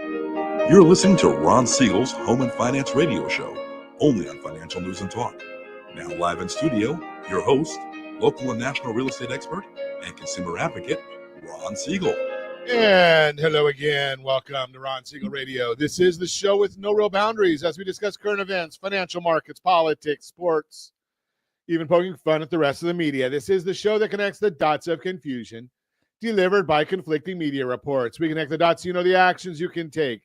You're listening to Ron Siegel's Home and Finance Radio Show, only on Financial News and Talk. Now live in studio, your host, local and national real estate expert and consumer advocate, Ron Siegel. And hello again. Welcome to Ron Siegel Radio. This is the show with no real boundaries as we discuss current events, financial markets, politics, sports, even poking fun at the rest of the media. This is the show that connects the dots of confusion delivered by conflicting media reports. We connect the dots so you know the actions you can take,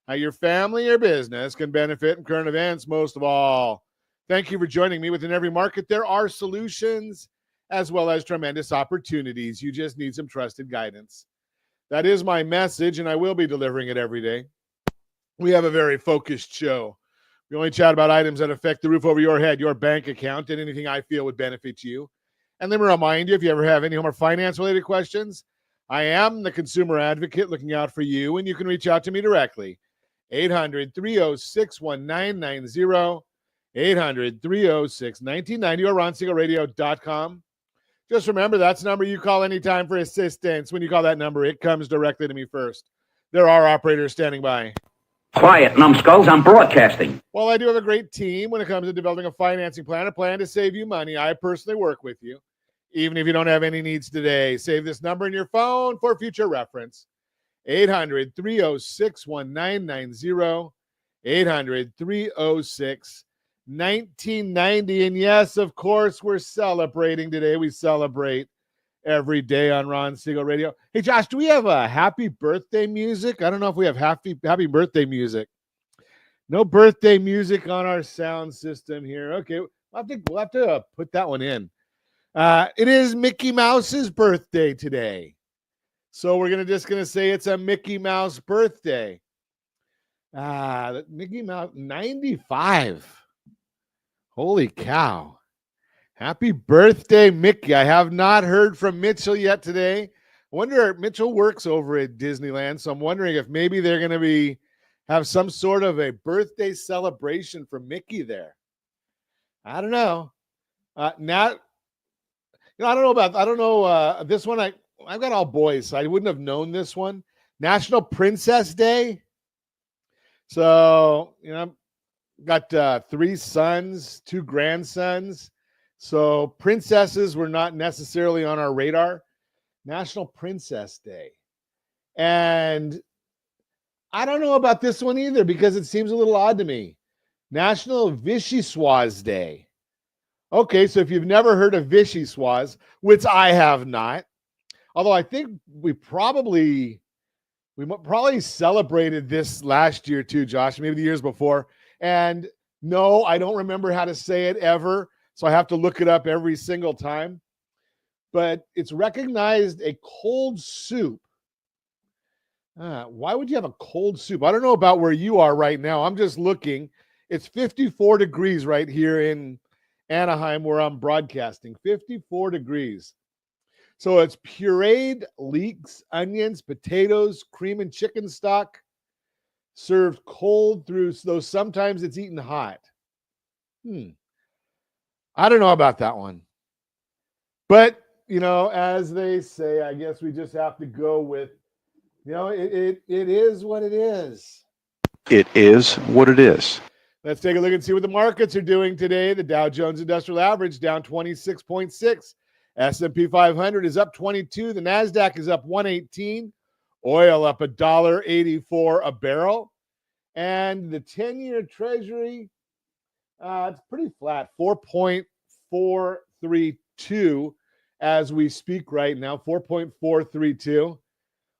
how your family or business can benefit from current events most of all. Thank you for joining me. Within every market, there are solutions as well as tremendous opportunities. You just need some trusted guidance. That is my message, and I will be delivering it every day. We have a very focused show. We only chat about items that affect the roof over your head, your bank account, and anything I feel would benefit you. And let me remind you, if you ever have any home or finance-related questions, I am the consumer advocate looking out for you, and you can reach out to me directly. 800-306-1990, 800-306-1990, or RonSiegelRadio.com. Just remember, that's the number you call anytime for assistance. When you call that number, it comes directly to me first. There are operators standing by. Quiet, numbskulls, I'm broadcasting. Well, I do have a great team when it comes to developing a financing plan, a plan to save you money. I personally work with you, even if you don't have any needs today. Save this number in your phone for future reference. 800-306-1990, 800-306-1990. And yes, of course, we're celebrating today. We celebrate every day on Ron Siegel Radio. Hey, Josh, do we have a happy birthday music? I don't know if we have happy birthday music. No birthday music on our sound system here. Okay, we'll have to put that one in. It is Mickey Mouse's birthday today. So we're just gonna say it's a Mickey Mouse birthday. Mickey Mouse, 95. Holy cow. Happy birthday, Mickey. I have not heard from Mitchell yet today. I wonder, Mitchell works over at Disneyland, so I'm wondering if maybe they're going to have some sort of a birthday celebration for Mickey there. I don't know. I don't know this one. I've got all boys, so I wouldn't have known this one. National Princess Day. So, got 3 sons, 2 grandsons. So princesses were not necessarily on our radar. National Princess Day. And I don't know about this one either because it seems a little odd to me. National Vichyssoise Day. Okay, so if you've never heard of Vichyssoise, which I have not, although I think we probably celebrated this last year too, Josh, maybe the years before. And no, I don't remember how to say it ever. So I have to look it up every single time. But it's recognized a cold soup. Why would you have a cold soup? I don't know about where you are right now. I'm just looking. It's 54 degrees right here in Anaheim where I'm broadcasting. 54 degrees. So it's pureed leeks, onions, potatoes, cream and chicken stock, served cold though sometimes it's eaten hot. I don't know about that one. But, as they say, I guess we just have to go with, it is what it is. It is what it is. Let's take a look and see what the markets are doing today. The Dow Jones Industrial Average down 26.6. S&P 500 is up 22. The NASDAQ is up 118. Oil up $1.84 a barrel. And the 10-year Treasury, it's pretty flat, 4.432 as we speak right now, 4.432.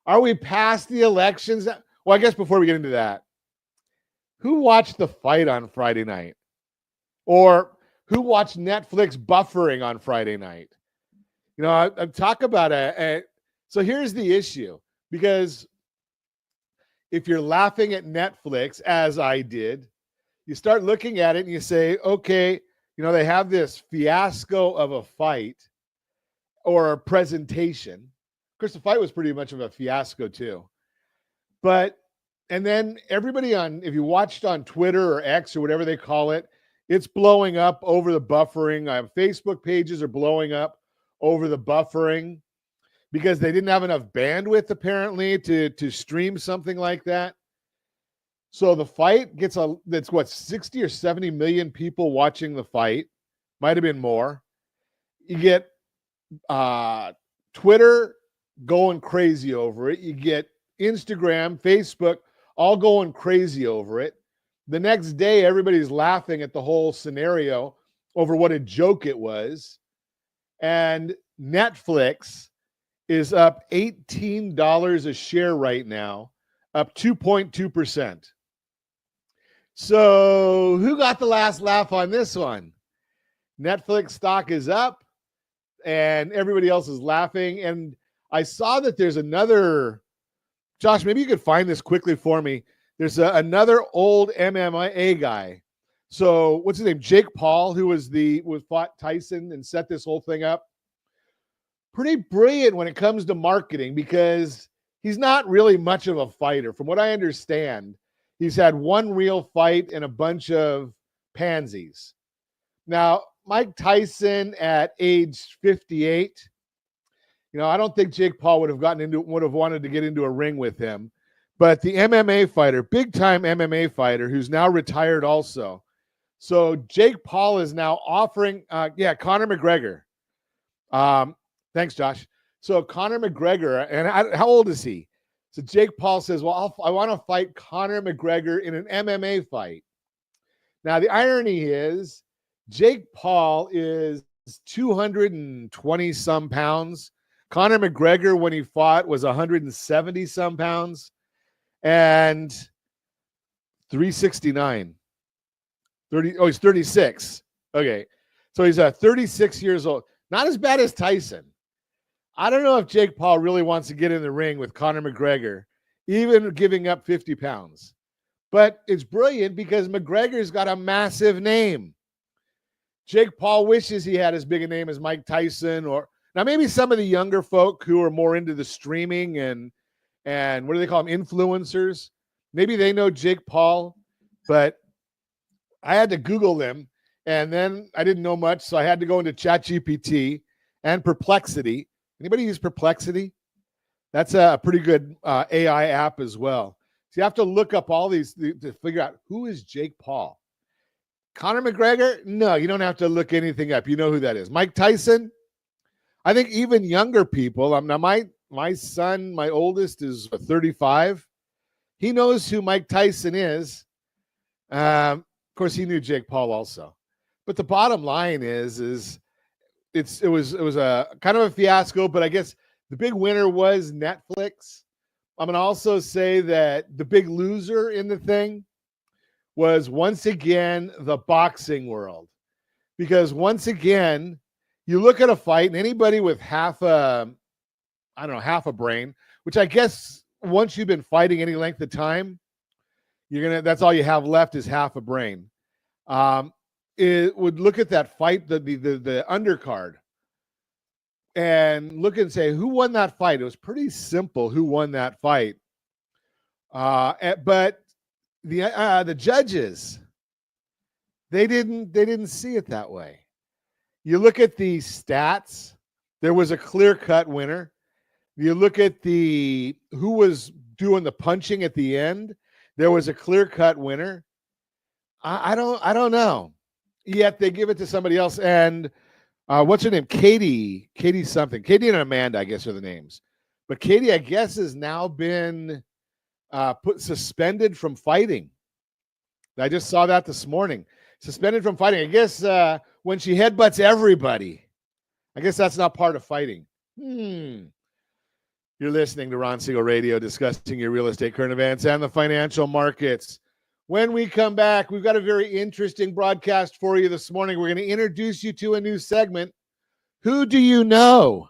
Are we past the elections? Well, I guess before we get into that, who watched the fight on Friday night? Or who watched Netflix buffering on Friday night? I talk about it. So here's the issue, because if you're laughing at Netflix, as I did, you start looking at it and you say, okay, they have this fiasco of a fight or a presentation. Of course, the fight was pretty much of a fiasco too. And then everybody if you watched on Twitter or X or whatever they call it, it's blowing up over the buffering. Facebook pages are blowing up over the buffering because they didn't have enough bandwidth apparently to stream something like that. So the fight gets that's what, 60 or 70 million people watching the fight. Might have been more. You get Twitter going crazy over it. You get Instagram, Facebook, all going crazy over it. The next day, everybody's laughing at the whole scenario over what a joke it was. And Netflix is up $18 a share right now, up 2.2%. So who got the last laugh on this one? Netflix stock is up and everybody else is laughing. And I saw that there's another, Josh, maybe you could find this quickly for me. There's another old MMA guy. So what's his name? Jake Paul, who was fought Tyson and set this whole thing up. Pretty brilliant when it comes to marketing because he's not really much of a fighter. From what I understand, he's had one real fight and a bunch of pansies. Now, Mike Tyson at age 58, I don't think Jake Paul would have wanted to get into a ring with him. But the MMA fighter, big-time MMA fighter, who's now retired also. So Jake Paul is now offering, Conor McGregor. Thanks, Josh. So Conor McGregor, and how old is he? So Jake Paul says, well, I want to fight Conor McGregor in an MMA fight. Now, the irony is Jake Paul is 220-some pounds. Conor McGregor, when he fought, was 170-some pounds. And 369. He's 36. Okay. So he's 36 years old. Not as bad as Tyson. I don't know if Jake Paul really wants to get in the ring with Conor McGregor, even giving up 50 pounds. But it's brilliant because McGregor's got a massive name. Jake Paul wishes he had as big a name as Mike Tyson, or now maybe some of the younger folk who are more into the streaming and what do they call them? Influencers. Maybe they know Jake Paul, but I had to Google them, and then I didn't know much, so I had to go into ChatGPT and Perplexity. Anybody use Perplexity? That's a pretty good AI app as well. So you have to look up all these to figure out who is Jake Paul. Conor McGregor? No, you don't have to look anything up. You know who that is. Mike Tyson? I think even younger people. Now my son, my oldest, is 35. He knows who Mike Tyson is. Of course, he knew Jake Paul also. But the bottom line is it was a kind of a fiasco. But I guess the big winner was Netflix. I'm going to also say that the big loser in the thing was once again the boxing world, because once again you look at a fight and anybody with half a brain, which I guess once you've been fighting any length of time, that's all you have left is half a brain. It would look at that fight, the undercard, and look and say, who won that fight? It was pretty simple who won that fight. But the judges, they didn't see it that way. You look at the stats, there was a clear-cut winner. You look at who was doing the punching at the end, there was a clear-cut winner. I don't know. Yet they give it to somebody else. And what's her name? Katie something. Katie and Amanda, I guess, are the names. But Katie, I guess, has now been suspended from fighting. I just saw that this morning. Suspended from fighting. I guess when she headbutts everybody. I guess that's not part of fighting. You're listening to Ron Siegel Radio, discussing your real estate, current events, and the financial markets. When we come back, we've got a very interesting broadcast for you this morning. We're going to introduce you to a new segment. Who do you know?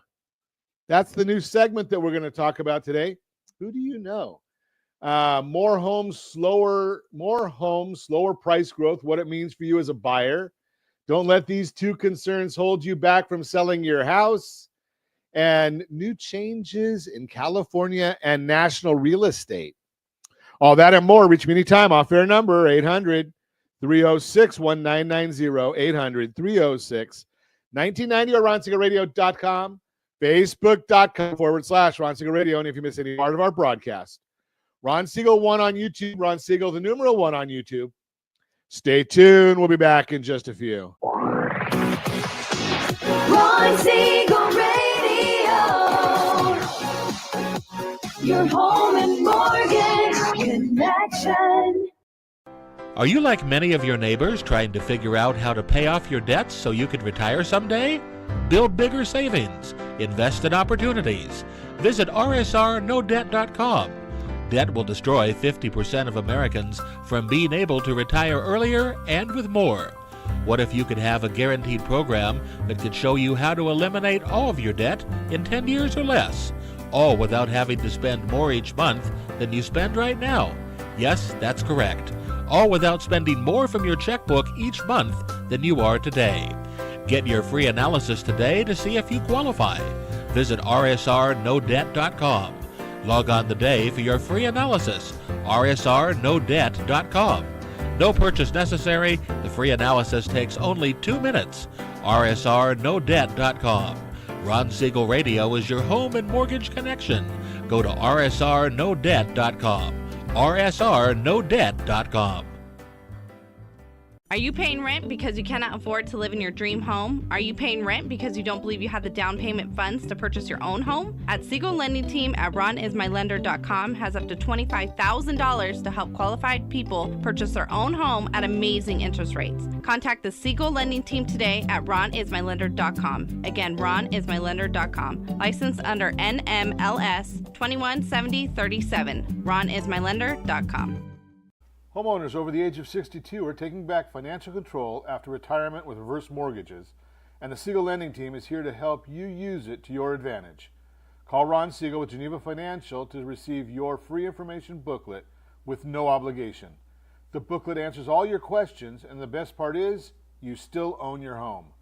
That's the new segment that we're going to talk about today. Who do you know? More homes, slower price growth, what it means for you as a buyer. Don't let these two concerns hold you back from selling your house. And new changes in California and national real estate. All that and more. Reach me anytime. Off-air number, 800-306-1990, 800-306-1990, or RonSiegelRadio.com, Facebook.com/Ron Siegel Radio. And if you miss any part of our broadcast, Ron Siegel 1 on YouTube. Ron Siegel, the numeral 1 on YouTube. Stay tuned. We'll be back in just a few. Ron Siegel Radio, your home and mortgage connection. Are you like many of your neighbors trying to figure out how to pay off your debts so you can retire someday? Build bigger savings. Invest in opportunities. Visit rsrnodebt.com. Debt will destroy 50% of Americans from being able to retire earlier and with more. What if you could have a guaranteed program that could show you how to eliminate all of your debt in 10 years or less, all without having to spend more each month than you spend right now? Yes, that's correct. All without spending more from your checkbook each month than you are today. Get your free analysis today to see if you qualify. Visit rsrnodebt.com. Log on today for your free analysis, rsrnodebt.com. No purchase necessary. The free analysis takes only 2 minutes. rsrnodebt.com. Ron Siegel Radio is your home and mortgage connection. Go to rsrnodebt.com. rsrnodebt.com. Are you paying rent because you cannot afford to live in your dream home? Are you paying rent because you don't believe you have the down payment funds to purchase your own home? At Siegel Lending Team at ronismylender.com has up to $25,000 to help qualified people purchase their own home at amazing interest rates. Contact the Siegel Lending Team today at ronismylender.com. Again, ronismylender.com. Licensed under NMLS 217037. ronismylender.com. Homeowners over the age of 62 are taking back financial control after retirement with reverse mortgages, and the Siegel Lending Team is here to help you use it to your advantage. Call Ron Siegel with Geneva Financial to receive your free information booklet with no obligation. The booklet answers all your questions, and the best part is, you still own your home.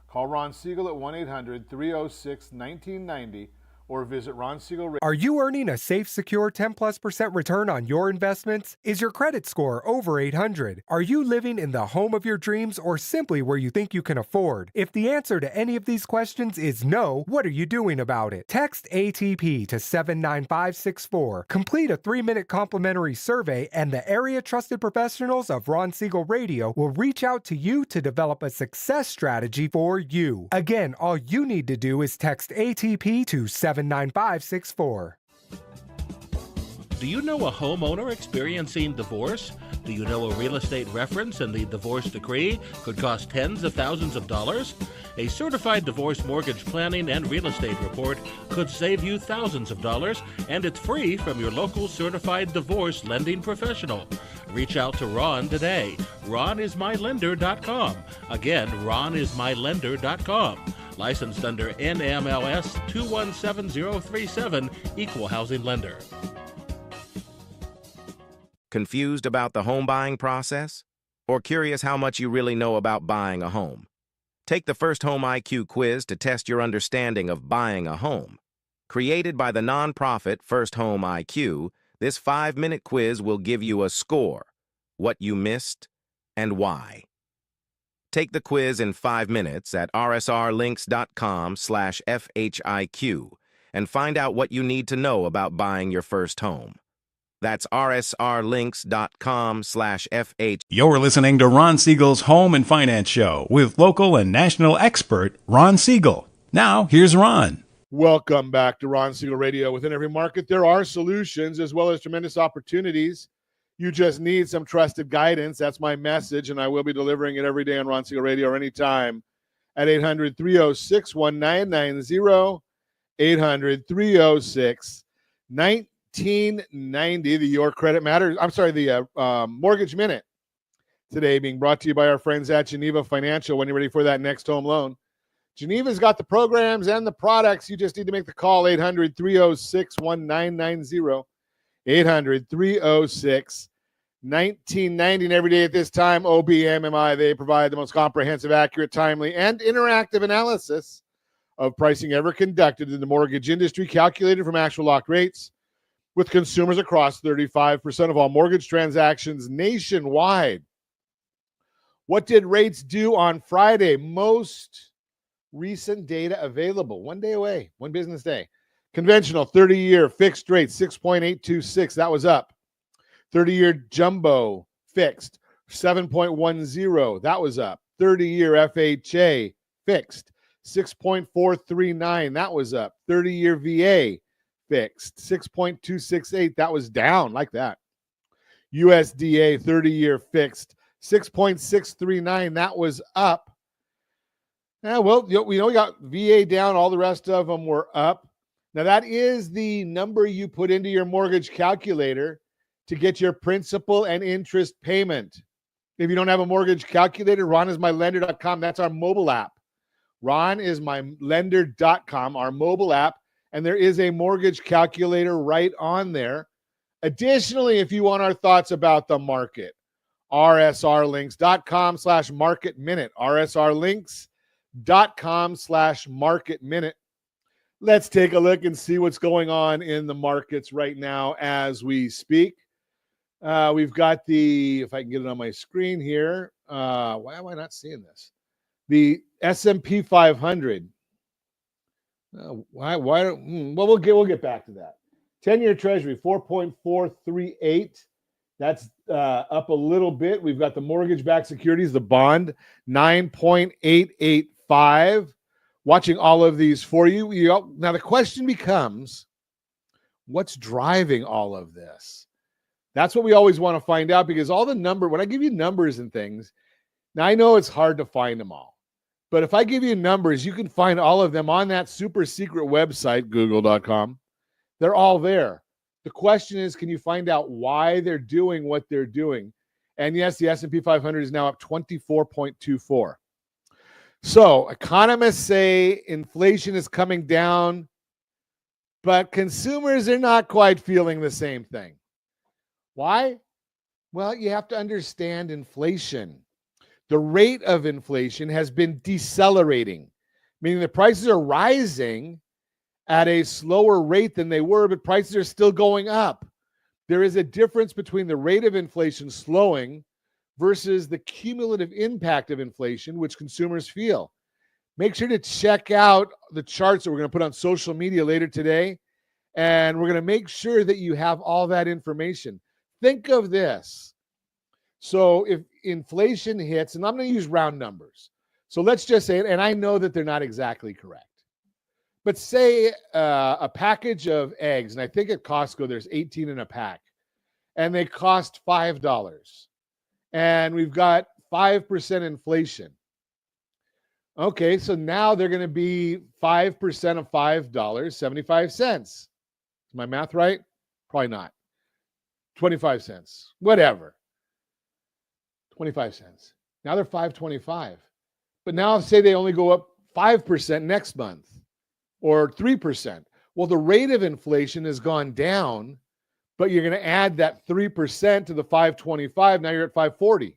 Call Ron Siegel at 1-800-306-1990 or visit Ron Siegel. Are you earning a safe, secure 10+% return on your investments? Is your credit score over 800? Are you living in the home of your dreams or simply where you think you can afford? If the answer to any of these questions is no, what are you doing about it? Text ATP to 79564. Complete a 3-minute complimentary survey, and the area trusted professionals of Ron Siegel Radio will reach out to you to develop a success strategy for you. Again, all you need to do is text ATP to 79564. Do you know a homeowner experiencing divorce? Do you know a real estate reference and the divorce decree could cost tens of thousands of dollars? A certified divorce mortgage planning and real estate report could save you thousands of dollars, and it's free from your local certified divorce lending professional. Reach out to Ron today. ronismylender.com. Again, ronismylender.com. Licensed under NMLS 217037, Equal Housing Lender. Confused about the home buying process? Or curious how much you really know about buying a home? Take the First Home IQ quiz to test your understanding of buying a home. Created by the nonprofit First Home IQ, this 5-minute quiz will give you a score, what you missed, and why. Take the quiz in 5 minutes at rsrlinks.com/FHIQ and find out what you need to know about buying your first home. That's rsrlinks.com/FH. You're listening to Ron Siegel's Home and Finance Show with local and national expert Ron Siegel. Now, here's Ron. Welcome back to Ron Siegel Radio. Within every market, there are solutions as well as tremendous opportunities. You just need some trusted guidance. That's my message, and I will be delivering it every day on Ron Siegel Radio or anytime at 800-306-1990, 800-306-1990. The Your Credit Matters. The Mortgage Minute today being brought to you by our friends at Geneva Financial. When you're ready for that next home loan, Geneva's got the programs and the products. You just need to make the call, 800-306-1990. 800-306-1990. And every day at this time, OBMMI, they provide the most comprehensive, accurate, timely, and interactive analysis of pricing ever conducted in the mortgage industry, calculated from actual locked rates, with consumers across 35% of all mortgage transactions nationwide. What did rates do on Friday? Most recent data available. 1 day away, one business day. Conventional 30-year fixed rate, 6.826. That was up 30-year jumbo fixed, 7.10. That was up. 30-year FHA fixed, 6.439. That was up. 30-year VA fixed, 6.268. That was down like that. USDA 30-year fixed, 6.639. That was up. Yeah, well, we got VA down. All the rest of them were up. Now, that is the number you put into your mortgage calculator to get your principal and interest payment. If you don't have a mortgage calculator, ronismylender.com. That's our mobile app. ronismylender.com, our mobile app. And there is a mortgage calculator right on there. Additionally, if you want our thoughts about the market, rsrlinks.com/market minute, rsrlinks.com/market minute. Let's take a look and see what's going on in the markets right now as we speak. We've got if I can get it on my screen here. Why am I not seeing this? The S&P 500. Well, we'll get back to that. 10-year Treasury, 4.438. That's up a little bit. We've got the mortgage-backed securities, the bond, 9.885. Watching all of these for you. Now, the question becomes, what's driving all of this? That's what we always want to find out, because all the when I give you numbers and things, now I know it's hard to find them all. But if I give you numbers, you can find all of them on that super secret website, google.com. They're all there. The question is, can you find out why they're doing what they're doing? And yes, the S&P 500 is now up 24.24. So economists say inflation is coming down, but consumers are not quite feeling the same thing. Why? Well, you have to understand inflation. The rate of inflation has been decelerating, meaning the prices are rising at a slower rate than they were, but prices are still going up. There is a difference between the rate of inflation slowing versus the cumulative impact of inflation, which consumers feel. Make sure to check out the charts that we're going to put on social media later today, and we're going to make sure that you have all that information. Think of this. So if inflation hits, and I'm going to use round numbers. So let's just say it, and I know that they're not exactly correct. But say a package of eggs, and I think at Costco there's 18 in a pack, and they cost $5. And we've got 5% inflation. Okay, so now they're going to be 5% of $5, 75 cents. Is my math right? Probably not. 25 cents, whatever. 25 cents. Now they're $5.25. But now say they only go up 5% next month or 3%. Well, the rate of inflation has gone down, but you're going to add that 3% to the 525. Now you're at 540.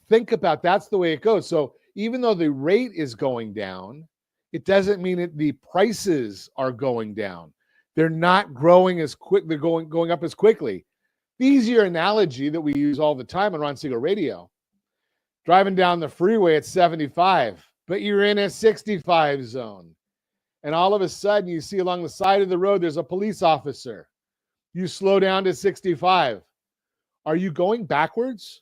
Think about that's the way it goes. So even though the rate is going down, it doesn't mean that the prices are going down. They're not growing as quick. They're going up as quickly. The easier analogy that we use all the time on Ron Siegel Radio, driving down the freeway at 75, but you're in a 65 zone. And all of a sudden you see along the side of the road, there's a police officer. You slow down to 65. Are you going backwards?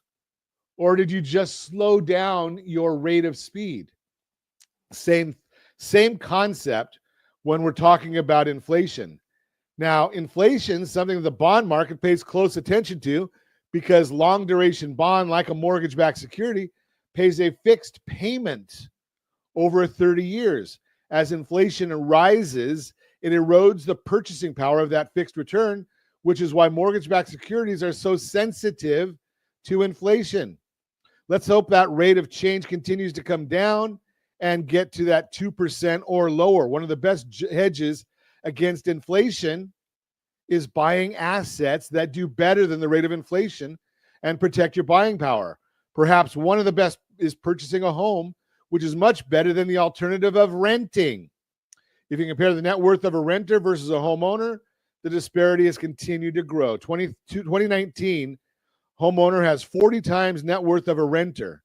Or did you just slow down your rate of speed? Same concept when we're talking about inflation. Now, inflation is something that the bond market pays close attention to because long duration bond, like a mortgage-backed security, pays a fixed payment over 30 years. As inflation rises, it erodes the purchasing power of that fixed return, which is why mortgage-backed securities are so sensitive to inflation. Let's hope that rate of change continues to come down and get to that 2% or lower. One of the best hedges against inflation is buying assets that do better than the rate of inflation and protect your buying power. Perhaps one of the best is purchasing a home, which is much better than the alternative of renting. If you compare the net worth of a renter versus a homeowner, the disparity has continued to grow. 2019, homeowner has 40 times net worth of a renter.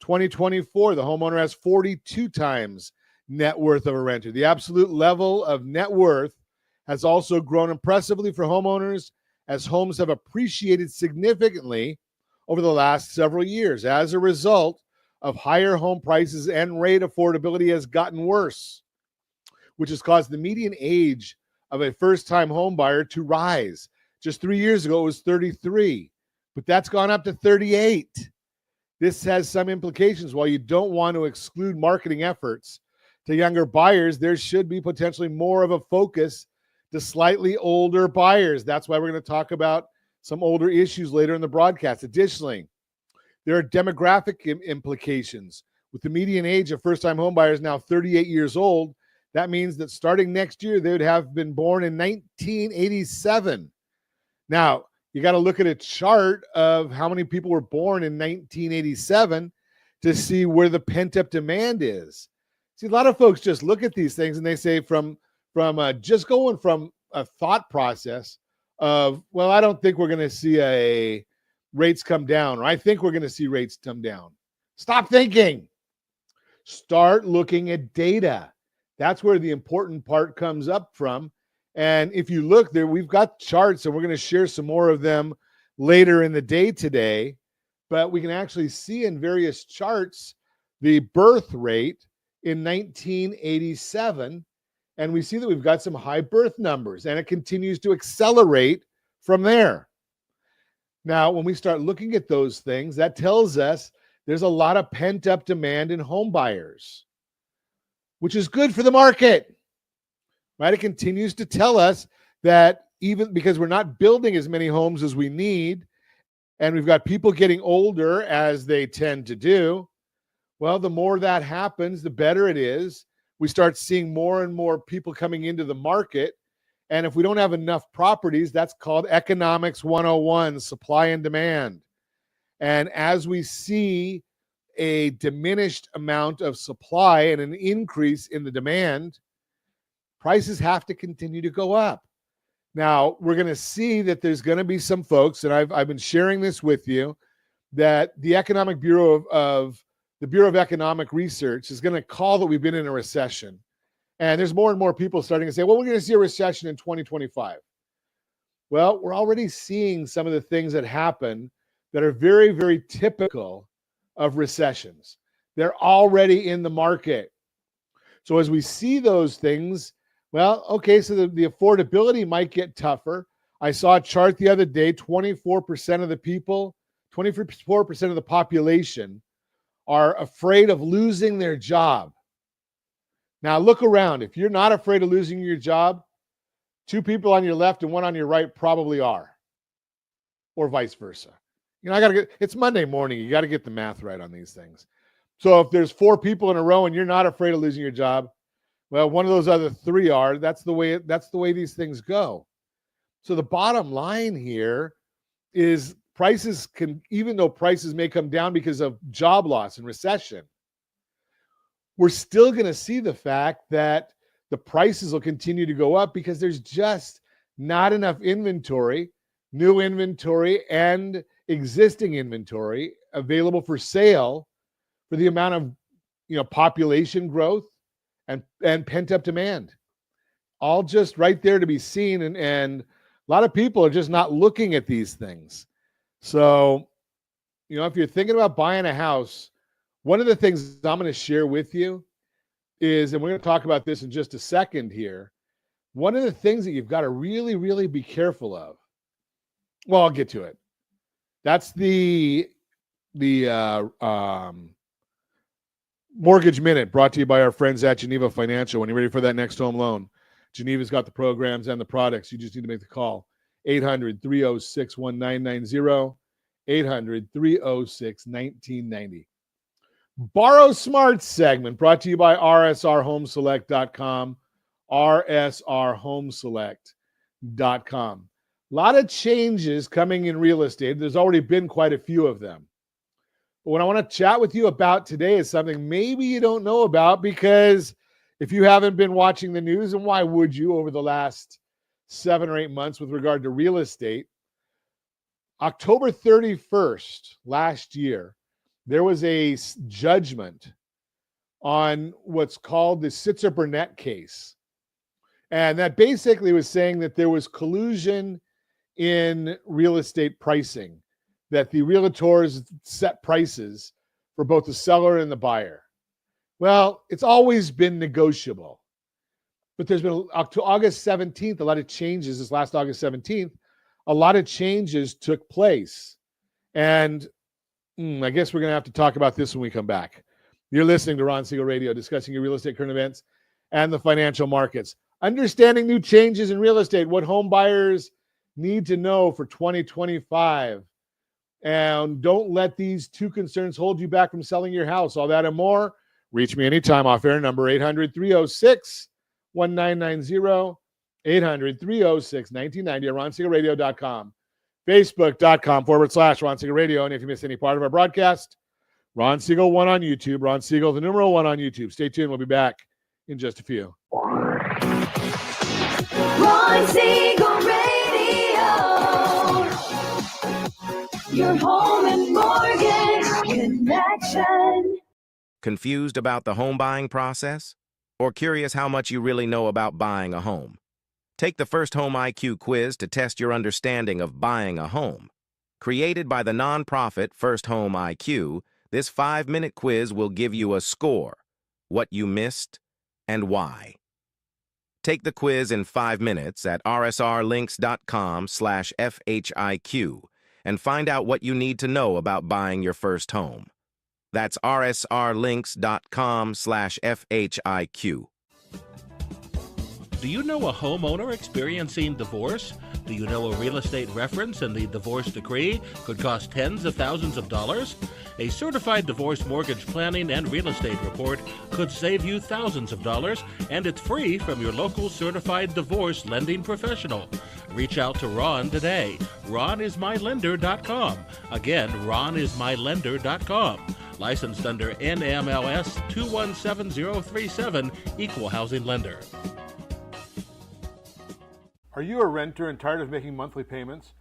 2024, the homeowner has 42 times net worth of a renter. The absolute level of net worth has also grown impressively for homeowners as homes have appreciated significantly over the last several years. As a result of higher home prices and rate affordability has gotten worse, which has caused the median age of a first-time home buyer to rise. Just 3 years ago, it was 33, but that's gone up to 38. This has some implications. While you don't want to exclude marketing efforts to younger buyers, there should be potentially more of a focus to slightly older buyers. That's why we're going to talk about some older issues later in the broadcast. Additionally, there are demographic implications. With the median age of first-time home buyers now 38 years old, that means that starting next year, they would have been born in 1987. Now, you got to look at a chart of how many people were born in 1987 to see where the pent-up demand is. See, a lot of folks just look at these things and they say from just going from a thought process of, well, I don't think we're going to see rates come down, or I think we're going to see rates come down. Stop thinking. Start looking at data. That's where the important part comes up from. And if you look there, we've got charts, and we're going to share some more of them later in the day today. But we can actually see in various charts the birth rate in 1987. And we see that we've got some high birth numbers, and it continues to accelerate from there. Now, when we start looking at those things, that tells us there's a lot of pent-up demand in home buyers, which is good for the market, right? It continues to tell us that even because we're not building as many homes as we need, and we've got people getting older as they tend to do, well, the more that happens, the better it is. We start seeing more and more people coming into the market. And if we don't have enough properties, that's called economics 101, supply and demand. And as we see a diminished amount of supply and an increase in the demand, prices have to continue to go up. Now, we're going to see that there's going to be some folks, and I've been sharing this with you, that the Economic Bureau of the Bureau of Economic Research is going to call that we've been in a recession. And there's more and more people starting to say, well, we're going to see a recession in 2025. Well, we're already seeing some of the things that happen that are very, very typical of recessions. They're already in the market. So as we see those things, well, okay, so the affordability might get tougher. I saw a chart the other day, 24% of the people, 24% of the population are afraid of losing their job. Now look around. If you're not afraid of losing your job, 2 people on your left and 1 on your right probably are, or vice versa. You know, it's Monday morning. You got to get the math right on these things. So if there's 4 people in a row and you're not afraid of losing your job, well, one of those other 3 are. That's the way these things go. So the bottom line here is prices can, even though prices may come down because of job loss and recession, we're still going to see the fact that the prices will continue to go up because there's just not enough inventory, new inventory and existing inventory available for sale for the amount of, population growth and pent-up demand. All just right there to be seen. And a lot of people are just not looking at these things. So, if you're thinking about buying a house, one of the things I'm going to share with you is, and we're going to talk about this in just a second here, one of the things that you've got to really, really be careful of. Well, I'll get to it. That's the Mortgage Minute, brought to you by our friends at Geneva Financial. When you're ready for that next home loan, Geneva's got the programs and the products. You just need to make the call. 800-306-1990, 800-306-1990. Borrow Smart segment brought to you by rsrhomeselect.com, rsrhomeselect.com. A lot of changes coming in real estate. There's already been quite a few of them. But what I want to chat with you about today is something maybe you don't know about, because if you haven't been watching the news, and why would you, over the last 7 or 8 months with regard to real estate, October 31st last year, there was a judgment on what's called the Sitzer-Burnett case. And that basically was saying that there was collusion in real estate pricing that the realtors set prices for both the seller and the buyer. Well, it's always been negotiable. But there's been up to August 17th, a lot of changes. This last August 17th, a lot of changes took place. And I guess we're going to have to talk about this when we come back. You're listening to Ron Siegel Radio, discussing your real estate current events and the financial markets. Understanding new changes in real estate, what home buyers need to know for 2025. And don't let these two concerns hold you back from selling your house. All that and more. Reach me anytime off air, number 800-306-1990, 800-306-1990 at ronsiegelradio.com, facebook.com/Ron Siegel Radio. And if you miss any part of our broadcast, Ron Siegel 1 on YouTube, Ron Siegel, the numeral 1 on YouTube. Stay tuned. We'll be back in just a few. Ron Siegel Radio. Your home and mortgage connection. Confused about the home buying process? Or curious how much you really know about buying a home? Take the first Home IQ quiz to test your understanding of buying a home. Created by the nonprofit First Home IQ, this 5-minute quiz will give you a score, what you missed, and why. Take the quiz in 5 minutes at rsrlinks.com/FHIQ and find out what you need to know about buying your first home. That's rsrlinks.com/FHIQ. Do you know a homeowner experiencing divorce? Do you know a real estate reference and the divorce decree could cost tens of thousands of dollars? A certified divorce mortgage planning and real estate report could save you thousands of dollars, and it's free from your local certified divorce lending professional. Reach out to Ron today. RonIsMyLender.com. Again, RonIsMyLender.com. Licensed under NMLS 217037, Equal Housing Lender. Are you a renter and tired of making monthly payments?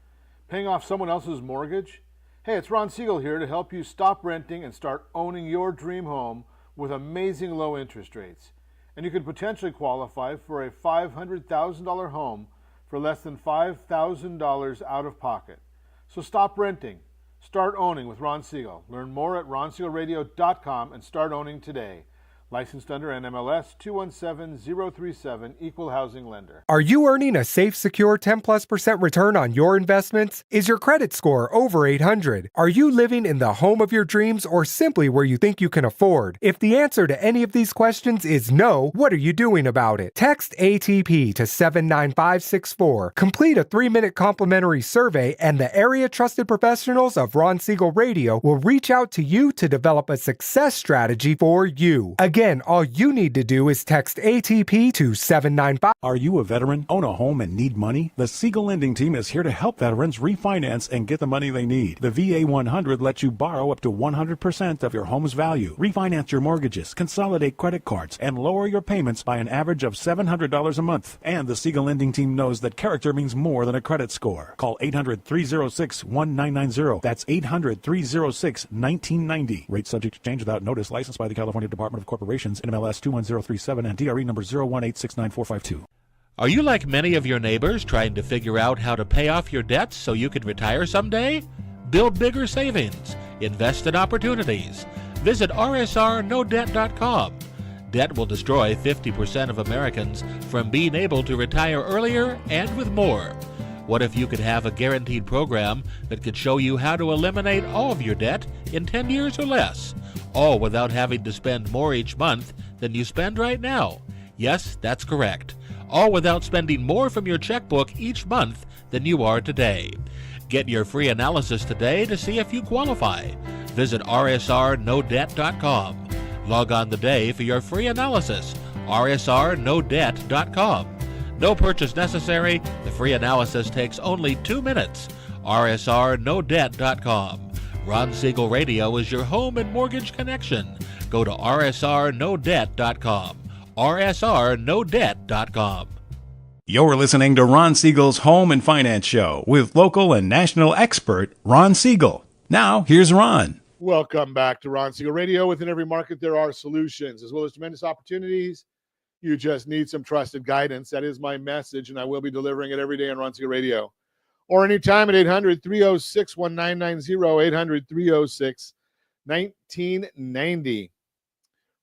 Paying off someone else's mortgage? Hey, it's Ron Siegel here to help you stop renting and start owning your dream home with amazing low interest rates. And you could potentially qualify for a $500,000 home for less than $5,000 out of pocket. So stop renting. Start owning with Ron Siegel. Learn more at ronsiegelradio.com and start owning today. Licensed under NMLS 217037, Equal Housing Lender. Are you earning a safe, secure 10+% return on your investments? Is your credit score over 800? Are you living in the home of your dreams or simply where you think you can afford? If the answer to any of these questions is no, what are you doing about it? Text ATP to 79564. Complete a 3-minute complimentary survey, and the area trusted professionals of Ron Siegel Radio will reach out to you to develop a success strategy for you. Again, all you need to do is text ATP to 795. Are you a veteran, own a home, and need money? The Siegel Lending Team is here to help veterans refinance and get the money they need. The VA 100 lets you borrow up to 100% of your home's value, refinance your mortgages, consolidate credit cards, and lower your payments by an average of $700 a month. And the Siegel Lending Team knows that character means more than a credit score. Call 800-306-1990. That's 800-306-1990. Rate subject to change without notice. Licensed by the California Department of Corporations, NMLS 21037, and DRE number 018699452. Are you like many of your neighbors trying to figure out how to pay off your debts so you can retire someday? Build bigger savings. Invest in opportunities. Visit rsrnodebt.com. Debt will destroy 50% of Americans from being able to retire earlier and with more. What if you could have a guaranteed program that could show you how to eliminate all of your debt in 10 years or less, all without having to spend more each month than you spend right now? Yes, that's correct. All without spending more from your checkbook each month than you are today. Get your free analysis today to see if you qualify. Visit rsrnodebt.com. Log on today for your free analysis. rsrnodebt.com. No purchase necessary. The free analysis takes only 2 minutes. rsrnodebt.com. Ron Siegel Radio is your home and mortgage connection. Go to rsrnodebt.com. rsrnodebt.com. You're listening to Ron Siegel's Home and Finance Show with local and national expert Ron Siegel. Now, here's Ron. Welcome back to Ron Siegel Radio. Within every market, there are solutions as well as tremendous opportunities. You just need some trusted guidance. That is my message, and I will be delivering it every day on Ron Siegel Radio. or anytime at 800-306-1990, 800-306-1990.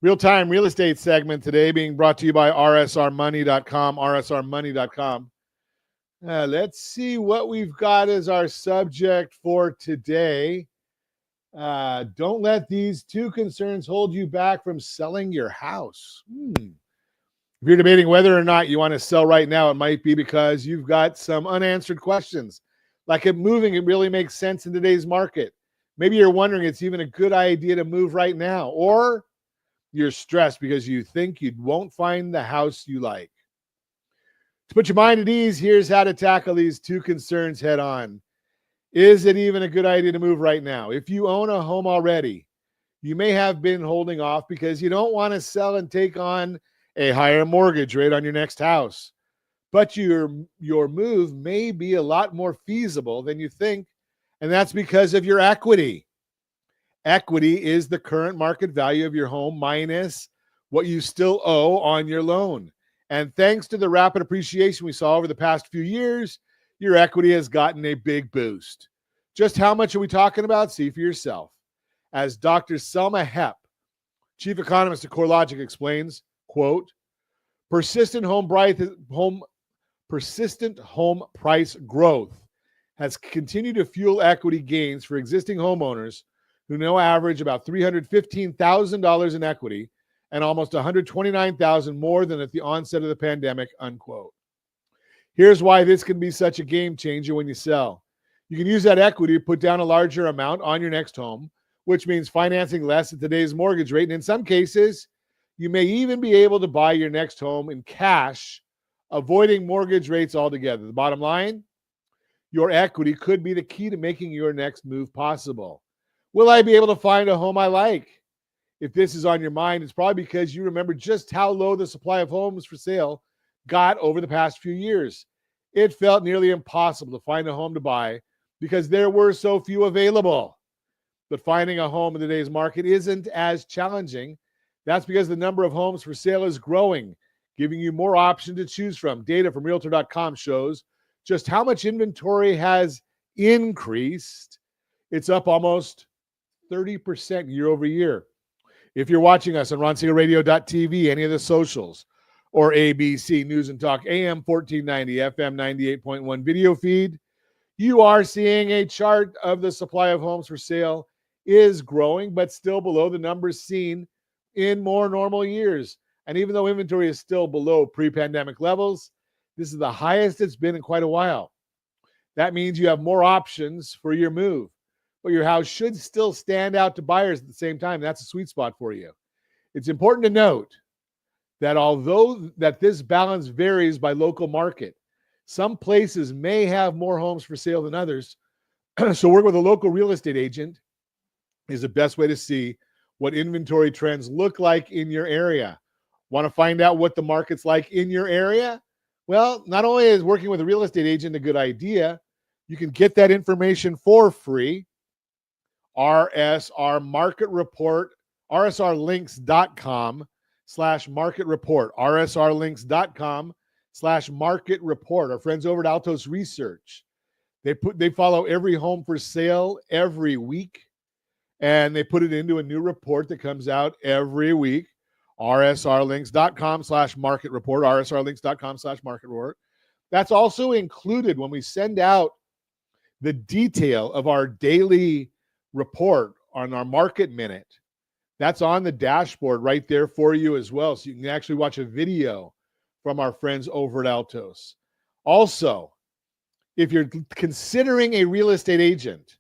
Real-time real estate segment today being brought to you by rsrmoney.com, rsrmoney.com. Let's see what we've got as our subject for today. Don't let these two concerns hold you back from selling your house. If you're debating whether or not you want to sell right now, it might be because you've got some unanswered questions. Like if moving, it really makes sense in today's market. Maybe you're wondering it's even a good idea to move right now, or you're stressed because you think you won't find the house you like. To put your mind at ease, here's how to tackle these two concerns head on. Is it even a good idea to move right now? If you own a home already, you may have been holding off because you don't want to sell and take on a higher mortgage rate on your next house. But your move may be a lot more feasible than you think, and that's because of your equity. Equity is the current market value of your home minus what you still owe on your loan. And thanks to the rapid appreciation we saw over the past few years, your equity has gotten a big boost. Just how much are we talking about? See for yourself. As Dr. Selma Hepp, chief economist at CoreLogic, explains, quote, persistent home price growth has continued to fuel equity gains for existing homeowners who now average about $315,000 in equity and almost $129,000 more than at the onset of the pandemic, unquote. Here's why this can be such a game changer when you sell. You can use that equity to put down a larger amount on your next home, which means financing less at today's mortgage rate. And in some cases, you may even be able to buy your next home in cash, avoiding mortgage rates altogether. The bottom line, your equity could be the key to making your next move possible. Will I be able to find a home I like? If this is on your mind, it's probably because you remember just how low the supply of homes for sale got over the past few years. It felt nearly impossible to find a home to buy because there were so few available. But finding a home in today's market isn't as challenging. That's because the number of homes for sale is growing, giving you more options to choose from. Data from Realtor.com shows just how much inventory has increased. It's up almost 30% year over year. If you're watching us on RonSiegelRadio.tv, any of the socials, or ABC News and Talk, AM 1490, FM 98.1 video feed, you are seeing a chart of the supply of homes for sale is growing, but still below the numbers seen in more normal years. And even though inventory is still below pre-pandemic levels, this is the highest it's been in quite a while. That means you have more options for your move, but your house should still stand out to buyers at the same time. That's a sweet spot for you. It's important to note that although that this balance varies by local market, some places may have more homes for sale than others. So work with a local real estate agent is the best way to see what inventory trends look like in your area. Want to find out what the market's like in your area? Well, not only is working with a real estate agent a good idea, you can get that information for free. RSR Market Report, rsrlinks.com/market report, rsrlinks.com/market report. Our friends over at Altos Research, they follow every home for sale every week, and they put it into a new report that comes out every week. rsrlinks.com/market report, rsrlinks.com/market report. That's also included when we send out the detail of our daily report on our market minute. That's on the dashboard right there for you as well. So you can actually watch a video from our friends over at Altos. Also, if you're considering a real estate agent,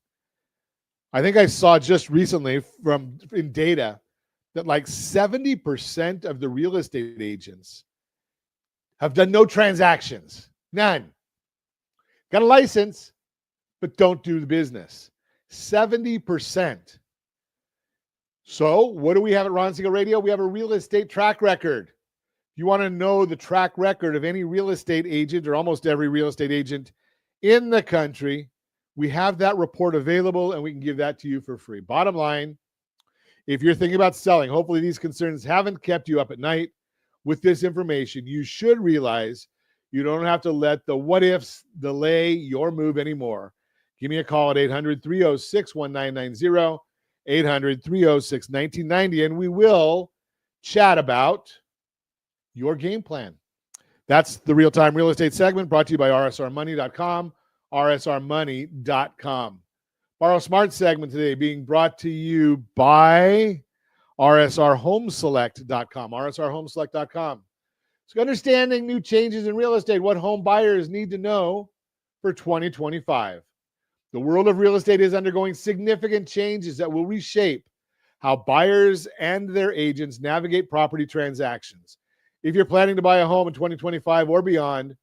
I think I saw just recently in data that like 70% of the real estate agents have done no transactions. None. Got a license, but don't do the business. 70%. So what do we have at Ron Siegel Radio? We have a real estate track record. If you want to know the track record of any real estate agent or almost every real estate agent in the country, we have that report available and we can give that to you for free. Bottom line, if you're thinking about selling, hopefully these concerns haven't kept you up at night. With this information, you should realize You don't have to let the what ifs delay your move anymore. Give me a call at 800-306-1990, 800-306-1990, and we will chat about your game plan. That's the real-time real estate segment brought to you by rsrmoney.com, rsrmoney.com. Borrow Smart segment today being brought to you by rsrhomeselect.com, rsrhomeselect.com. So understanding new changes in real estate, what home buyers need to know for 2025. The world of real estate is undergoing significant changes that will reshape how buyers and their agents navigate property transactions. If you're planning to buy a home in 2025 or beyond,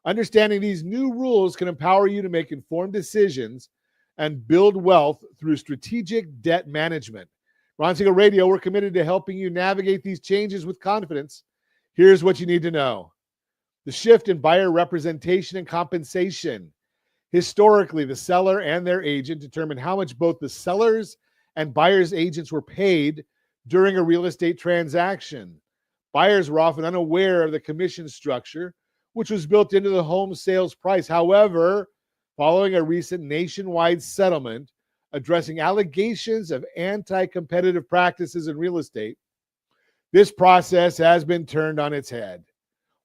understanding these new rules can empower you to make informed decisions and build wealth through strategic debt management. Ron Siegel Radio, we're committed to helping you navigate these changes with confidence. Here's what you need to know. The shift in buyer representation and compensation. Historically, the seller and their agent determine how much both the sellers and buyers' agents were paid during a real estate transaction. Buyers were often unaware of the commission structure, which was built into the home sales price. However, following a recent nationwide settlement addressing allegations of anti-competitive practices in real estate, this process has been turned on its head.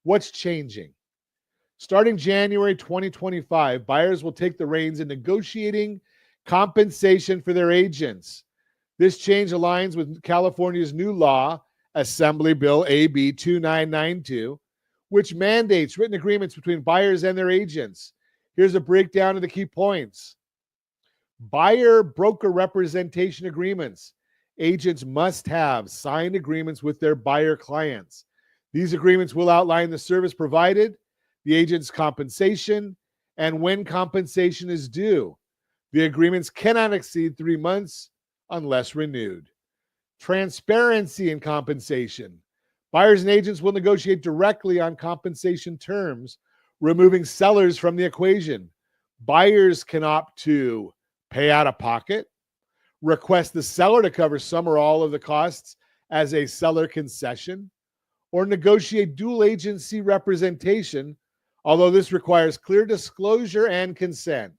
What's changing? Starting January 2025, buyers will take the reins in negotiating compensation for their agents. This change aligns with California's new law, Assembly Bill AB 2992, which mandates written agreements between buyers and their agents. Here's a breakdown of the key points. Buyer broker representation agreements. Agents must have signed agreements with their buyer clients. These agreements will outline the service provided, the agent's compensation, and when compensation is due. The agreements cannot exceed 3 months unless renewed. Transparency in compensation. Buyers and agents will negotiate directly on compensation terms, removing sellers from the equation. Buyers can opt to pay out of pocket, request the seller to cover some or all of the costs as a seller concession, or negotiate dual agency representation, although this requires clear disclosure and consent.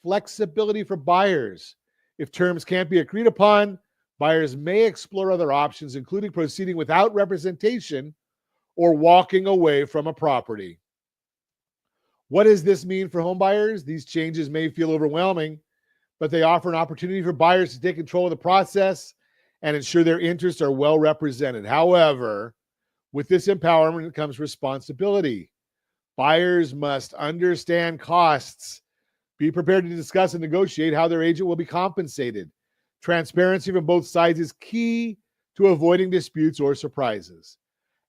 Flexibility for buyers. If terms can't be agreed upon, buyers may explore other options, including proceeding without representation or walking away from a property. What does this mean for home buyers? These changes may feel overwhelming, but they offer an opportunity for buyers to take control of the process and ensure their interests are well represented. However, with this empowerment comes responsibility. Buyers must understand costs, be prepared to discuss and negotiate how their agent will be compensated. Transparency from both sides is key to avoiding disputes or surprises.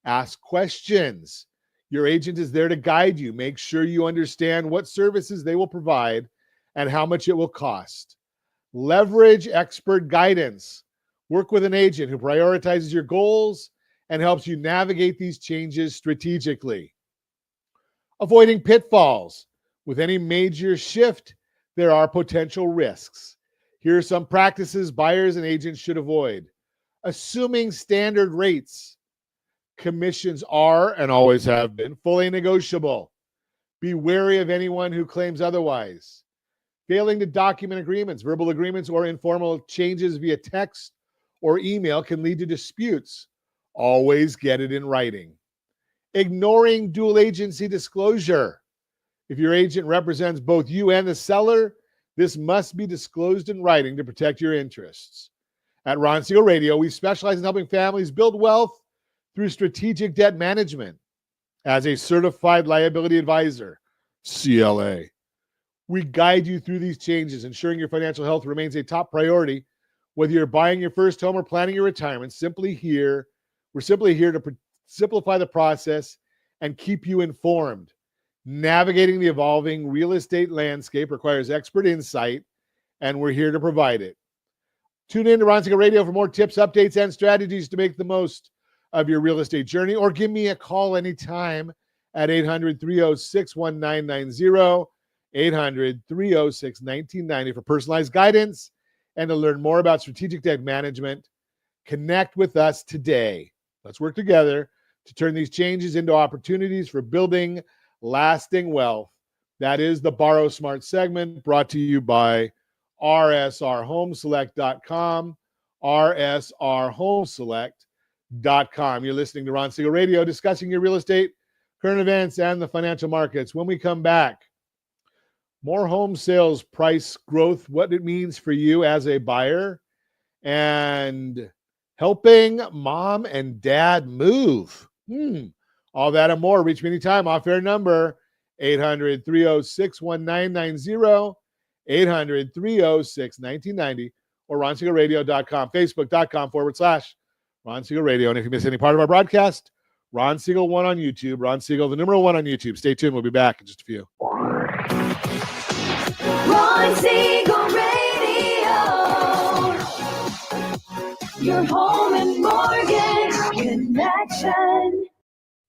Ask questions. Your agent is there to guide you. Make sure you understand what services they will provide and how much it will cost. Leverage expert guidance. Work with an agent who prioritizes your goals and helps you navigate these changes strategically. Avoiding pitfalls. With any major shift, there are potential risks. Here are some practices buyers and agents should avoid. Assuming standard rates. Commissions are, and always have been, fully negotiable. Be wary of anyone who claims otherwise. Failing to document agreements, verbal agreements, or informal changes via text or email can lead to disputes. Always get it in writing. Ignoring dual agency disclosure. If your agent represents both you and the seller, this must be disclosed in writing to protect your interests. At Ron Siegel Radio, we specialize in helping families build wealth through strategic debt management. As a certified liability advisor, CLA, we guide you through these changes, ensuring your financial health remains a top priority. Whether you're buying your first home or planning your retirement, we're simply here to simplify the process and keep you informed. Navigating the evolving real estate landscape requires expert insight, and we're here to provide it. Tune in to Ron Siegel Radio for more tips, updates, and strategies to make the most of your real estate journey, or give me a call anytime at 800-306-1990, 800-306-1990 for personalized guidance and to learn more about strategic debt management. Connect with us today. Let's work together to turn these changes into opportunities for building lasting wealth. That is the Borrow Smart segment, brought to you by rsrhomeselect.com, rsrhomeselect.com. You're listening to Ron Siegel Radio, discussing your real estate, current events, and the financial markets. When we come back, more home sales price growth, what it means for you as a buyer, and helping mom and dad move. All that and more. Reach me anytime. Off-air number, 800-306-1990, 800-306-1990, or RonSiegelRadio.com, Facebook.com/Ron Siegel Radio. And if you miss any part of our broadcast, Ron Siegel 1 on YouTube. Ron Siegel, the numeral 1 on YouTube. Stay tuned. We'll be back in just a few. Ron Siegel Radio. Your home and mortgage connection.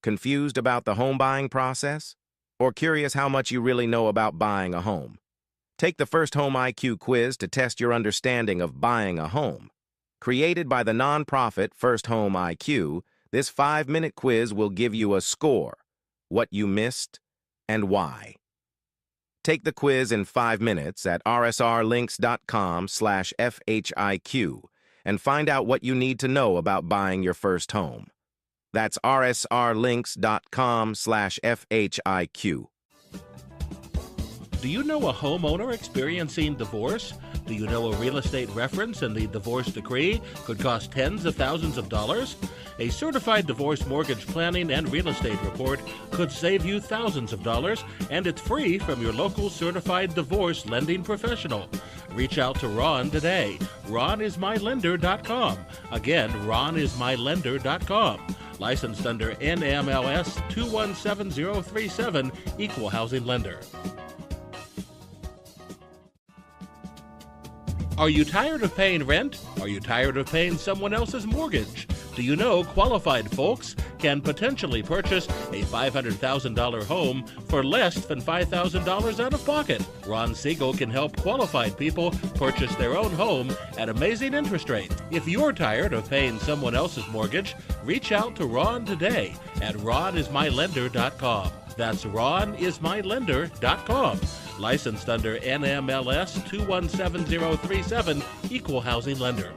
Confused about the home buying process? Or curious how much you really know about buying a home? Take the first Home IQ quiz to test your understanding of buying a home. Created by the nonprofit First Home IQ, this 5-minute quiz will give you a score, what you missed, and why. Take the quiz in 5 minutes at rsrlinks.com/FHIQ and find out what you need to know about buying your first home. That's rsrlinks.com/FHIQ. Do you know a homeowner experiencing divorce? Do you know a real estate reference and the divorce decree could cost tens of thousands of dollars? A certified divorce mortgage planning and real estate report could save you thousands of dollars, and it's free from your local certified divorce lending professional. Reach out to Ron today. RonIsMyLender.com. Again, RonIsMyLender.com. Licensed under NMLS 217037, Equal Housing Lender. Are you tired of paying rent? Are you tired of paying someone else's mortgage? Do you know qualified folks can potentially purchase a $500,000 home for less than $5,000 out of pocket? Ron Siegel can help qualified people purchase their own home at amazing interest rates. If you're tired of paying someone else's mortgage, reach out to Ron today at RonIsMyLender.com. That's RonIsMyLender.com. Licensed under NMLS 217037, Equal Housing Lender.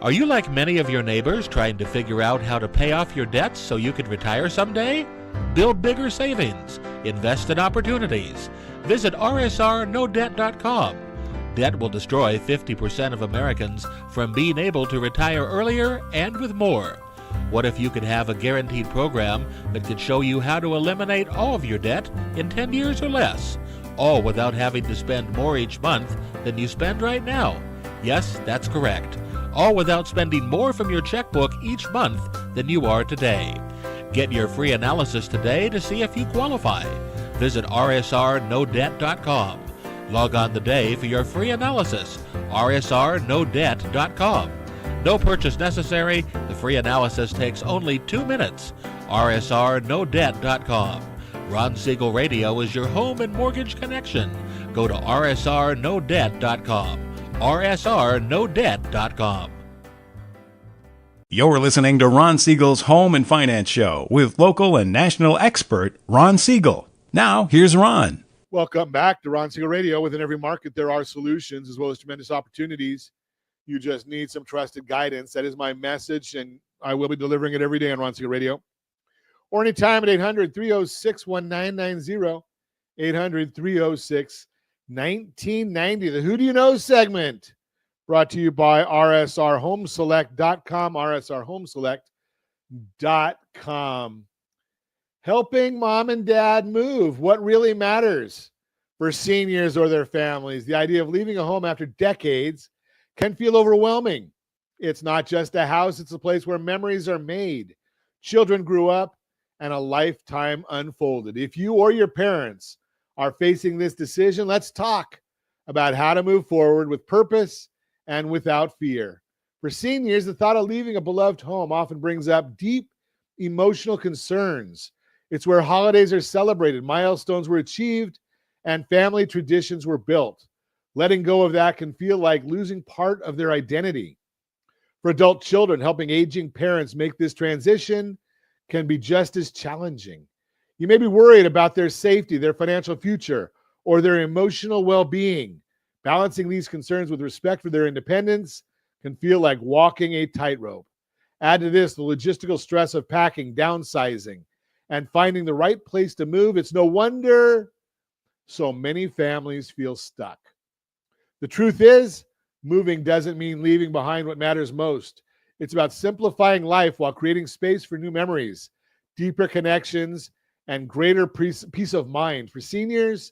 Are you like many of your neighbors trying to figure out how to pay off your debts so you can retire someday? Build bigger savings. Invest in opportunities. Visit rsrnodebt.com. Debt will destroy 50% of Americans from being able to retire earlier and with more. What if you could have a guaranteed program that could show you how to eliminate all of your debt in 10 years or less, all without having to spend more each month than you spend right now? Yes, that's correct. All without spending more from your checkbook each month than you are today. Get your free analysis today to see if you qualify. Visit rsrnodebt.com. Log on today for your free analysis, rsrnodebt.com. No purchase necessary. The free analysis takes only 2 minutes. rsrnodebt.com. Ron Siegel Radio is your home and mortgage connection. Go to rsrnodebt.com. rsrnodebt.com. You're listening to Ron Siegel's Home and Finance Show with local and national expert Ron Siegel. Now, here's Ron. Welcome back to Ron Siegel Radio. Within every market, there are solutions as well as tremendous opportunities. You just need some trusted guidance. That is my message, and I will be delivering it every day on Ron Siegel Radio. Or anytime at 800-306-1990, 800-306-1990. The Who Do You Know segment, brought to you by rsrhomeselect.com, rsrhomeselect.com. Helping mom and dad move. What really matters for seniors or their families? The idea of leaving a home after decades can feel overwhelming. It's not just a house, it's a place where memories are made. Children grew up and a lifetime unfolded. If you or your parents are facing this decision, let's talk about how to move forward with purpose and without fear. For seniors, the thought of leaving a beloved home often brings up deep emotional concerns. It's where holidays are celebrated, milestones were achieved, and family traditions were built. Letting go of that can feel like losing part of their identity. For adult children, helping aging parents make this transition can be just as challenging. You may be worried about their safety, their financial future, or their emotional well-being. Balancing these concerns with respect for their independence can feel like walking a tightrope. Add to this the logistical stress of packing, downsizing, and finding the right place to move. It's no wonder so many families feel stuck. The truth is, moving doesn't mean leaving behind what matters most. It's about simplifying life while creating space for new memories, deeper connections, and greater peace of mind. For seniors,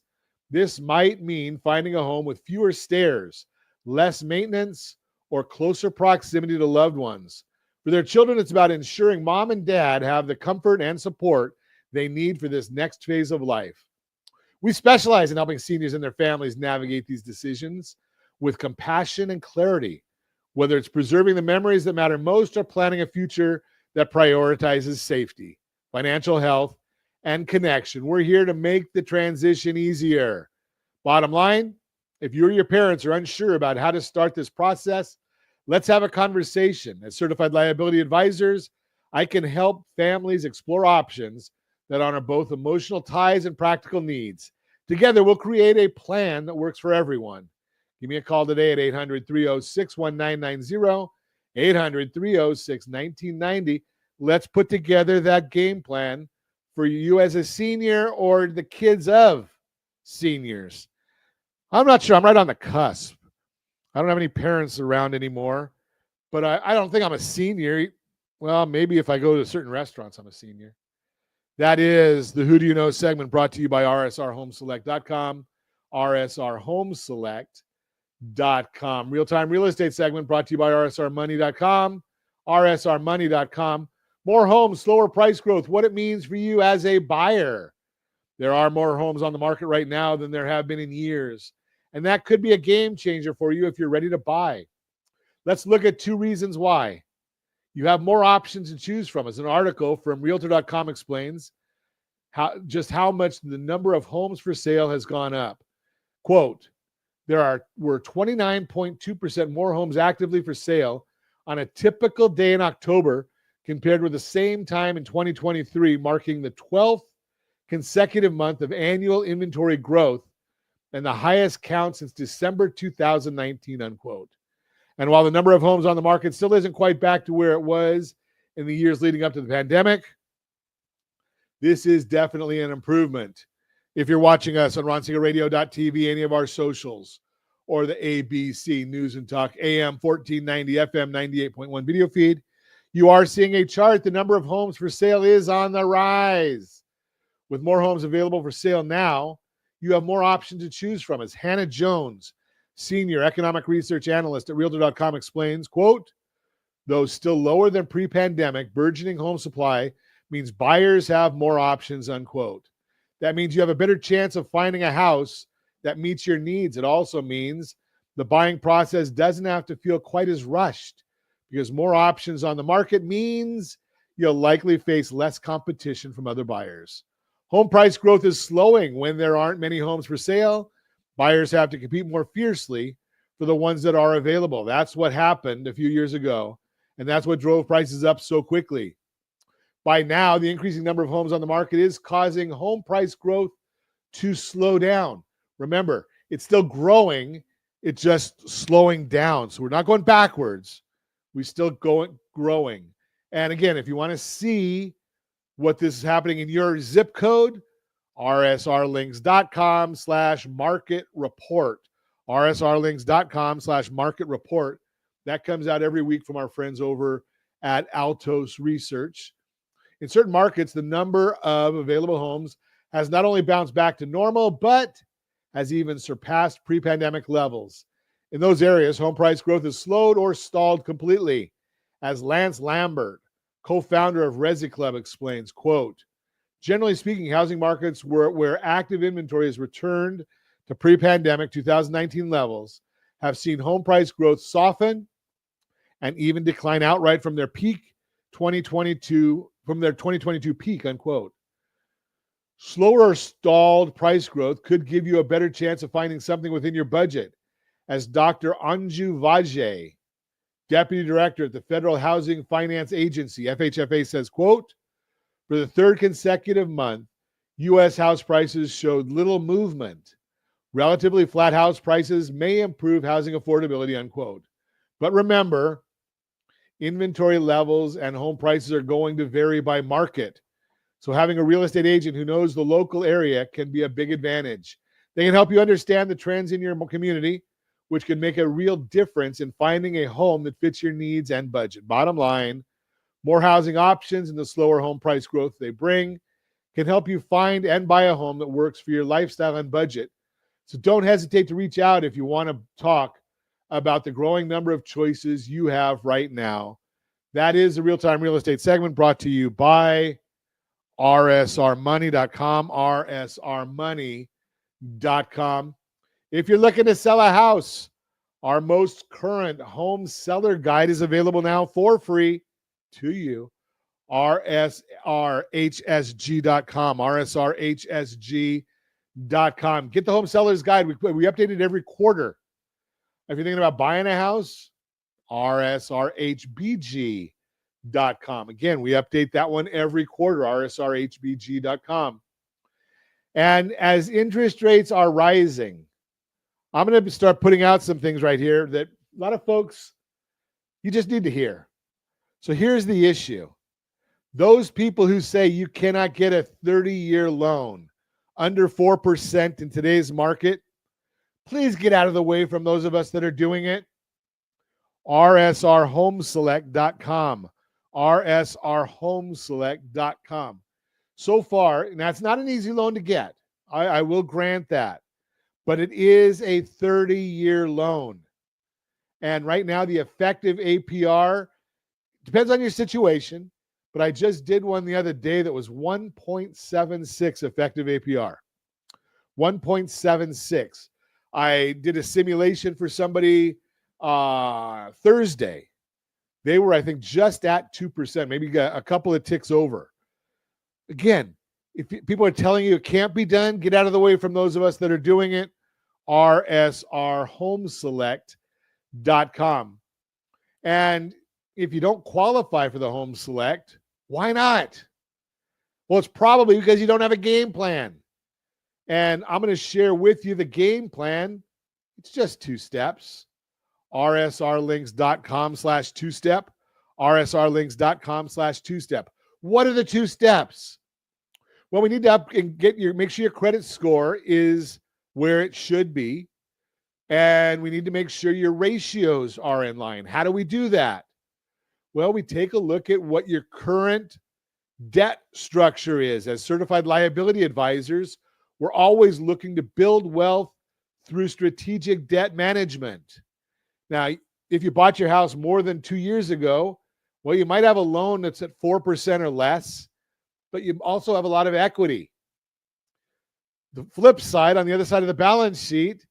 this might mean finding a home with fewer stairs, less maintenance, or closer proximity to loved ones. For their children, it's about ensuring mom and dad have the comfort and support they need for this next phase of life. We specialize in helping seniors and their families navigate these decisions with compassion and clarity, whether it's preserving the memories that matter most or planning a future that prioritizes safety, financial health, and connection. We're here to make the transition easier. Bottom line, if you or your parents are unsure about how to start this process, let's have a conversation. As certified liability advisors, I can help families explore options that honor both emotional ties and practical needs. Together, we'll create a plan that works for everyone. Give me a call today at 800-306-1990, 800-306-1990. Let's put together that game plan for you as a senior or the kids of seniors. I'm not sure. I'm right on the cusp. I don't have any parents around anymore, but I don't think I'm a senior. Well, maybe if I go to certain restaurants, I'm a senior. That is the Who Do You Know segment brought to you by rsrhomeselect.com, rsrhomeselect.com. Real-time real estate segment brought to you by rsrmoney.com, rsrmoney.com. More homes, slower price growth, what it means for you as a buyer. There are more homes on the market right now than there have been in years, and that could be a game changer for you if you're ready to buy. Let's look at 2 reasons why. You have more options to choose from. As an article from Realtor.com explains just how much the number of homes for sale has gone up. Quote, were 29.2% more homes actively for sale on a typical day in October compared with the same time in 2023, marking the 12th consecutive month of annual inventory growth and the highest count since December 2019, unquote. And while the number of homes on the market still isn't quite back to where it was in the years leading up to the pandemic, this is definitely an improvement. If you're watching us on RonSiegelRadio.tv, any of our socials, or the ABC News and Talk AM 1490, FM 98.1 video feed, you are seeing a chart. The number of homes for sale is on the rise. With more homes available for sale now, you have more options to choose from. As Hannah Jones, senior economic research analyst at Realtor.com explains, quote, though still lower than pre-pandemic, burgeoning home supply means buyers have more options, unquote. That means you have a better chance of finding a house that meets your needs. It also means the buying process doesn't have to feel quite as rushed because more options on the market means you'll likely face less competition from other buyers. Home price growth is slowing when there aren't many homes for sale. Buyers have to compete more fiercely for the ones that are available. That's what happened a few years ago, and that's what drove prices up so quickly. By now, the increasing number of homes on the market is causing home price growth to slow down. Remember, it's still growing, it's just slowing down. So we're not going backwards. We're still growing. And again, if you want to see what this is happening in your zip code, rsrlinks.com/market report. rsrlinks.com/market report. That comes out every week from our friends over at Altos Research. In certain markets, the number of available homes has not only bounced back to normal, but has even surpassed pre-pandemic levels. In those areas, home price growth has slowed or stalled completely. As Lance Lambert, co-founder of Resi Club, explains, quote, generally speaking, housing markets where active inventory has returned to pre-pandemic 2019 levels have seen home price growth soften and even decline outright from their 2022 peak, unquote. Slower or stalled price growth could give you a better chance of finding something within your budget, as Dr. Anju Vajay, deputy director at the Federal Housing Finance Agency, FHFA, says, quote, for the third consecutive month, U.S. house prices showed little movement. Relatively flat house prices may improve housing affordability, unquote. But remember, inventory levels and home prices are going to vary by market. So having a real estate agent who knows the local area can be a big advantage. They can help you understand the trends in your community, which can make a real difference in finding a home that fits your needs and budget. Bottom line, more housing options and the slower home price growth they bring can help you find and buy a home that works for your lifestyle and budget. So don't hesitate to reach out if you want to talk about the growing number of choices you have right now. That is the Real-Time Real Estate segment brought to you by rsrmoney.com, rsrmoney.com. If you're looking to sell a house, our most current home seller guide is available now for free to you. rsrhsg.com, rsrhsg.com. Get the home seller's guide. We update it every quarter. If you're thinking about buying a house, rsrhbg.com. Again, we update that one every quarter, rsrhbg.com. And as interest rates are rising, I'm going to start putting out some things right here that a lot of folks, you just need to hear. So here's the issue. Those people who say you cannot get a 30-year loan under 4% in today's market, please get out of the way from those of us that are doing it. rsrhomeselect.com, rsrhomeselect.com. So far, and that's not an easy loan to get. I will grant that. But it is a 30-year loan. And right now, the effective APR depends on your situation, but I just did one the other day that was 1.76 effective APR. 1.76. I did a simulation for somebody Thursday. They were, I think, just at 2%, maybe a couple of ticks over. Again, if people are telling you it can't be done, get out of the way from those of us that are doing it. rsrhomeselect.com. And if you don't qualify for the Home Select, why not? Well, it's probably because you don't have a game plan. And I'm going to share with you the game plan. It's just 2 steps. rsrlinks.com/2step. rsrlinks.com/2step. What are the 2 steps? Well, we need to make sure your credit score is where it should be. And we need to make sure your ratios are in line. How do we do that? Well, we take a look at what your current debt structure is. As certified liability advisors, we're always looking to build wealth through strategic debt management. Now, if you bought your house more than 2 years ago, well, you might have a loan that's at 4% or less, but you also have a lot of equity. The flip side, on the other side of the balance sheet,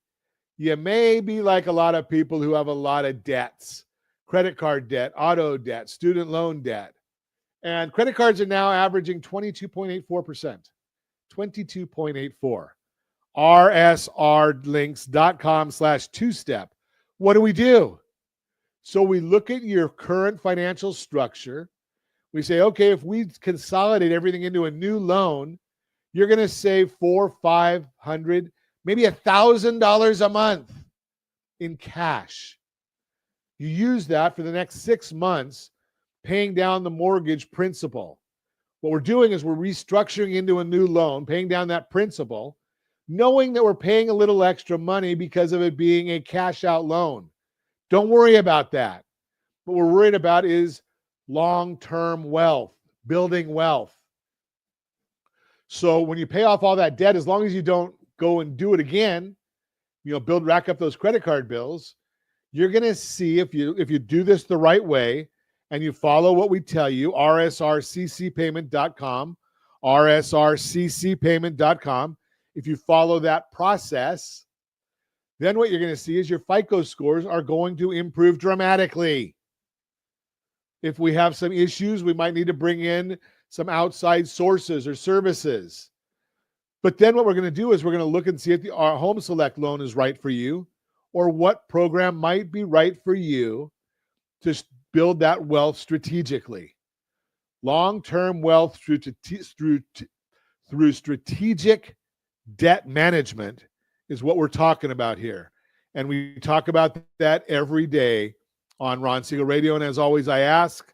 you may be like a lot of people who have a lot of debts. Credit card debt, auto debt, student loan debt. And credit cards are now averaging 22.84%. 22.84. rsrlinks.com/2step. What do? So we look at your current financial structure. We say, okay, if we consolidate everything into a new loan, you're going to save $400, $500, maybe $1,000 a month in cash. You use that for the next 6 months, paying down the mortgage principal. What we're doing is we're restructuring into a new loan, paying down that principal, knowing that we're paying a little extra money because of it being a cash out loan. Don't worry about that. What we're worried about is long-term wealth, building wealth. So when you pay off all that debt, as long as you don't go and do it again, rack up those credit card bills, you're going to see if you do this the right way and you follow what we tell you, rsrccpayment.com, rsrccpayment.com. If you follow that process, then what you're going to see is your FICO scores are going to improve dramatically. If we have some issues, we might need to bring in some outside sources or services. But then what we're going to do is we're going to look and see if our Home Select loan is right for you or what program might be right for you. to build that wealth strategically. Long-term wealth through strategic debt management is what we're talking about here. And we talk about that every day on Ron Siegel Radio. And as always, I ask,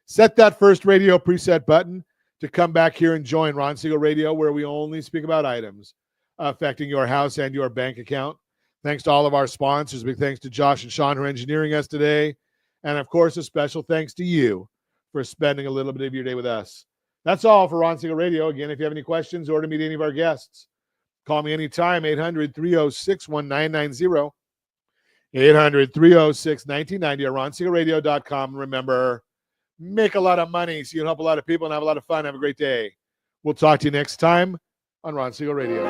set that first radio preset button to come back here and join Ron Siegel Radio, where we only speak about items affecting your house and your bank account. Thanks to all of our sponsors. Big thanks to Josh and Sean who are engineering us today. And of course, a special thanks to you for spending a little bit of your day with us. That's all for Ron Siegel Radio. Again, if you have any questions or to meet any of our guests, call me anytime, 800-306-1990, 800-306-1990, or ronsiegelradio.com. Remember, make a lot of money so you can help a lot of people and have a lot of fun. Have a great day. We'll talk to you next time on Ron Siegel Radio.